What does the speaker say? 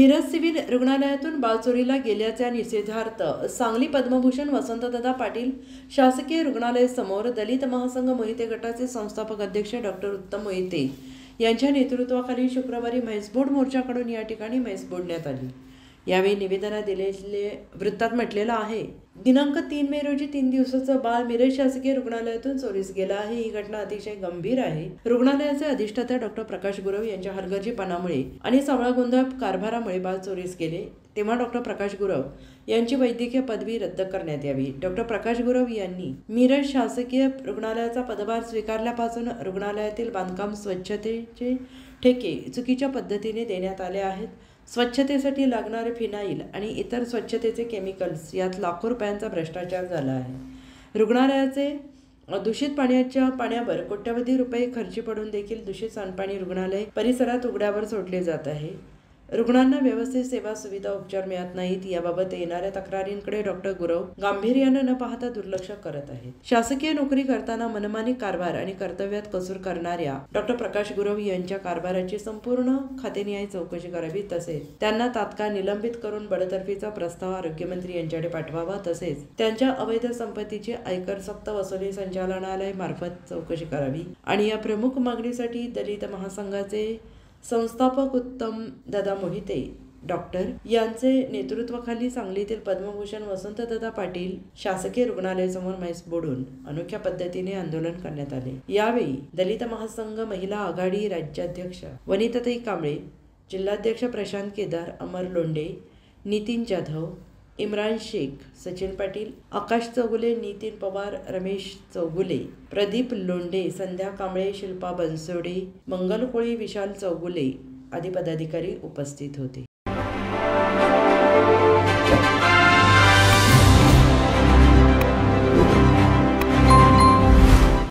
Miraj civil रुग्णालयातून बाळचोरीला गेल्याच्या निषेधार्थ सांगली पद्मभूषण वसंतदादा पाटील शासकीय रुग्णालयासमोर दलित महासंघ मोहिते गटाचे संस्थापक अध्यक्ष डॉक्टर उत्तम मोहिते यांच्या नेतृत्वाखाली शुक्रवारी म्हैसबोड मोर्चाकडून या ठिकाणी म्हैस बोडण्यात आली। यावेळी निवेदनात दिलेले वृत्तात म्हटलेलं आहे, दिनांक 3 मे रोजी 3 दिवसाचं बाळ मिरज शासकीय रुग्णालयातून चोरीस गेलं आहे। ही घटना अतिशय गंभीर आहे। रुग्णालयाचे अधिष्ठाता डॉक्टर प्रकाश गुरव यांच्या हलगर्जीपणामुळे आणि सावळा गोंधळ कारभारामुळे बाळ चोरीस गेले, तेव्हा डॉक्टर प्रकाश गुरव यांची वैद्यकीय पदवी रद्द करण्यात यावी। डॉक्टर प्रकाश गुरव यांनी मिरज शासकीय रुग्णालयाचा पदभार स्वीकारल्यापासून रुग्णालयातील बांधकाम स्वच्छतेचे ठेके चुकीच्या पद्धतीने देण्यात आले आहेत। स्वच्छतेसाठी लागणारे फिनाईल आणि इतर स्वच्छतेचे केमिकल्स यात लाखो रुपयांचा भ्रष्टाचार झाला आहे। रुग्णालयाचे दूषित पाण्यावर कोट्यवधी रुपये खर्ची पडून देखील दूषित सांडपाणी रुग्णालय परिसरात उघड्यावर सोडले जात आहे। रुग्णांना व्यवस्थित सेवा सुविधा उपचार मिळत नाहीत। याबाबत येणाऱ्या तक्रारींकडे डॉक्टर गुरव गांभीर्याने न पाहता दुर्लक्ष करत आहेत। शासकीय नोकरी करताना मनमानी कारभार आणि कर्तव्यात कसूर करणाऱ्या डॉक्टर प्रकाश गुरव यांच्या कारभाराची संपूर्ण खातेनिहाय चौकशी करावी, तसेच त्यांना तात्काळ निलंबित करून बडतर्फीचा प्रस्ताव आरोग्यमंत्री यांच्याकडे पाठवावा, तसेच त्यांच्या अवैध संपत्तीची आयकर सक्त वसुली संचालनालय मार्फत चौकशी करावी। आणि या प्रमुख मागणीसाठी दलित महासंघाचे संस्थापक उत्तम दादा मोहिते डॉक्टर यांचे नेतृत्वाखाली सांगलीतील पद्मभूषण वसंतदादा पाटील शासकीय रुग्णालयासमोर म्हैस बोडून अनोख्या पद्धतीने आंदोलन करण्यात आले। यावेळी दलित महासंघ महिला आघाडी राज्याध्यक्ष वनिताताई कांबळे, जिल्हाध्यक्ष प्रशांत केदार, अमर लोंढे, नितीन जाधव, इम्रान शेख, सचिन पाटील, आकाश चौगुले, नितीन पवार, रमेश चौगुले, प्रदीप लोंढे, संध्या कांबळे, शिल्पा बनसोडे, मंगल कोळी, विशाल चौगुले आदी पदाधिकारी उपस्थित होते।